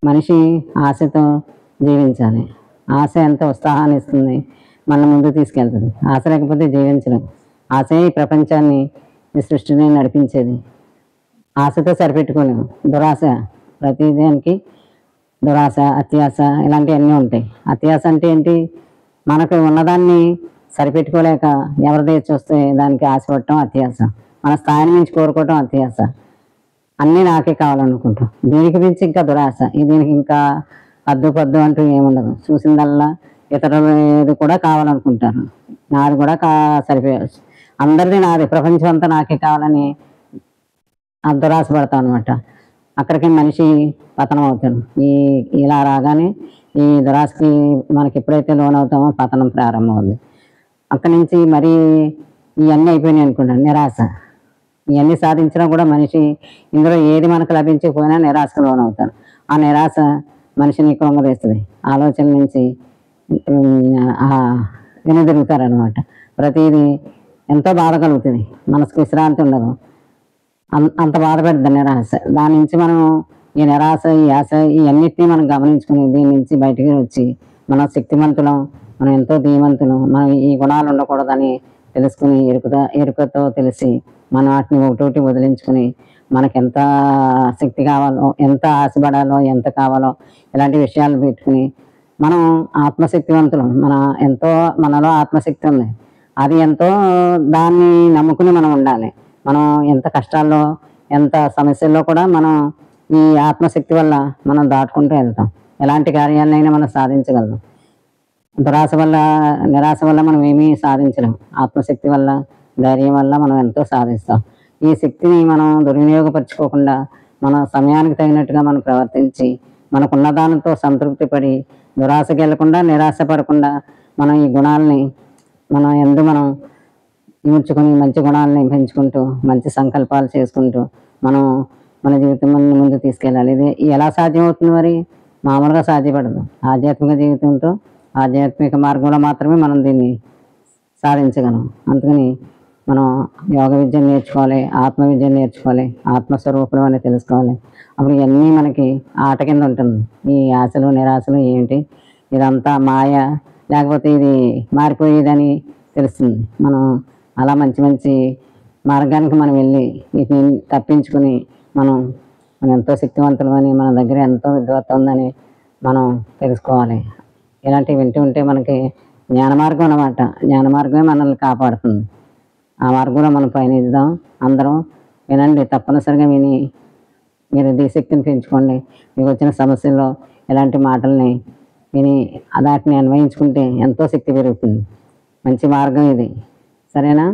మనిషి ఆశతో జీవించాలి. ఆశ ఎంత ఉత్సాహాన్ని ఇస్తుంది, మన ముందు తీసుకెళ్తుంది. ఆశ లేకపోతే జీవించడం. ఆశే ఈ ప్రపంచాన్ని, ఈ సృష్టిని నడిపించేది. ఆశతో సరిపెట్టుకోలేము. దురాశ, ప్రతిదానికి దురాశ, అత్యాశ ఇలాంటివన్నీ ఉంటాయి. అత్యాశ అంటే ఏంటి? మనకు ఉన్నదాన్ని సరిపెట్టుకోలేక ఎవరిదే చూస్తే దానికి ఆశపడటం అత్యాశ. మన స్థాయిని మించి కోరుకోవటం అత్యాశ. అన్నీ నాకే కావాలనుకుంటాం. దీనికి మించి ఇంకా దురాశ. దీనికి ఇంకా అద్దు పద్దు అంటూ ఏముండదు. చూసిందల్లా ఇతరులు ఏది కూడా కావాలనుకుంటారు. నాది కూడా సరిపోయచ్చు, అందరిది నాది, ప్రపంచం అంతా నాకే కావాలని దురాశ పడతాం అనమాట. అక్కడికి మనిషి పతనం అవుతాడు. ఇలా రాగానే ఈ దురాశకి మనకి ఎప్పుడైతే లోనవుతామో పతనం ప్రారంభమవుతుంది. అక్కడి నుంచి మరీ ఇవన్నీ అయిపోయినాయి అనుకుంటాను, నిరాశ. ఇవన్నీ సాధించినా కూడా మనిషి ఇందులో ఏది మనకు లభించకపోయినా నిరాశకు లోనవుతాడు. ఆ నిరాశ మనిషిని కృంగదీస్తుంది. ఆలోచన నుంచి వెనుదిరుగుతారనమాట. ప్రతిదీ ఎంతో బాధ కలుగుతుంది, మనసుకు విశ్రాంతి ఉండదు. అంత బాధ పెడుతుంది నిరాశ. దాని నుంచి మనం ఈ నిరాశ, ఈ ఆశ ఇవన్నిటినీ మనం గమనించుకుని దీని నుంచి బయటికి వచ్చి మనం శక్తిమంతులం, మనం ఎంతో ధీమంతులం, మనం ఈ గుణాలు ఉండకూడదని తెలుసుకుని ఎరుకతో తెలిసి మనం వాటిని ఒకటోటి వదిలించుకుని మనకు ఎంత శక్తి కావాలో, ఎంత ఆశపడాలో, ఎంత కావాలో ఇలాంటి విషయాలు పెట్టుకుని మనం ఆత్మశక్తివంతులం. మనలో ఆత్మశక్తి ఉంది. అది ఎంతో, దాన్ని నమ్ముకుని మనం ఉండాలి. మనం ఎంత కష్టాల్లో, ఎంత సమస్యల్లో కూడా మనం ఈ ఆత్మశక్తి వల్ల మనం దాటుకుంటూ వెళ్తాం. ఎలాంటి కార్యాలైనా మనం సాధించగలం. దురాశ వల్ల, నిరాశ వల్ల మనం ఏమీ సాధించలేం. ఆత్మశక్తి వల్ల, ధైర్యం వల్ల మనం ఎంతో సాధిస్తాం. ఈ శక్తిని మనం దుర్వినియోగపరచుకోకుండా మన సమయానికి తగినట్టుగా మనం ప్రవర్తించి మనకున్న దానితో సంతృప్తి పడి దురాశకి వెళ్లకుండా, నిరాశ పడకుండా మనం ఈ గుణాలని మనం ఇముడ్చుకొని మంచి గుణాలని పెంచుకుంటూ మంచి సంకల్పాలు చేసుకుంటూ మనం మన జీవితం ముందు తీసుకెళ్ళాలి. ఇది ఎలా సాధ్యమవుతుంది? మరి మామూలుగా సాధ్యపడదు. ఆధ్యాత్మిక జీవితంతో, ఆధ్యాత్మిక మార్గంలో మాత్రమే మనం దీన్ని సాధించగలం. అందుకని మనం యోగ విద్యను నేర్చుకోవాలి, ఆత్మ విద్యను నేర్చుకోవాలి, ఆత్మస్వరూపం అని తెలుసుకోవాలి. అప్పుడు ఇవన్నీ మనకి ఆట కింద ఉంటుంది. ఈ ఆశలు, నిరాశలు ఏంటి, ఇదంతా మాయ, లేకపోతే ఇది మారిపోయేదని తెలుస్తుంది. మనం అలా మంచి మంచి మార్గానికి మనం వెళ్ళి వీటిని తప్పించుకుని మనం ఎంతో శక్తివంతులమని, మన దగ్గర ఎంతో విద్వత్త ఉందని మనం తెలుసుకోవాలి. ఇలాంటివి వింటూ ఉంటే మనకి జ్ఞాన మార్గం అన్నమాట. జ్ఞాన మార్గమే మనల్ని కాపాడుతుంది. ఆ మార్గంలో మనం పయనిద్దాం. అందరం వినండి, తప్పనిసరిగా విని మీరు శక్తిని పెంచుకోండి. మీకు వచ్చిన సమస్యల్లో ఇలాంటి మాటల్ని విని వాటిని అన్వయించుకుంటే ఎంతో శక్తి పెరుగుతుంది. మంచి మార్గం ఇది. సరేనా?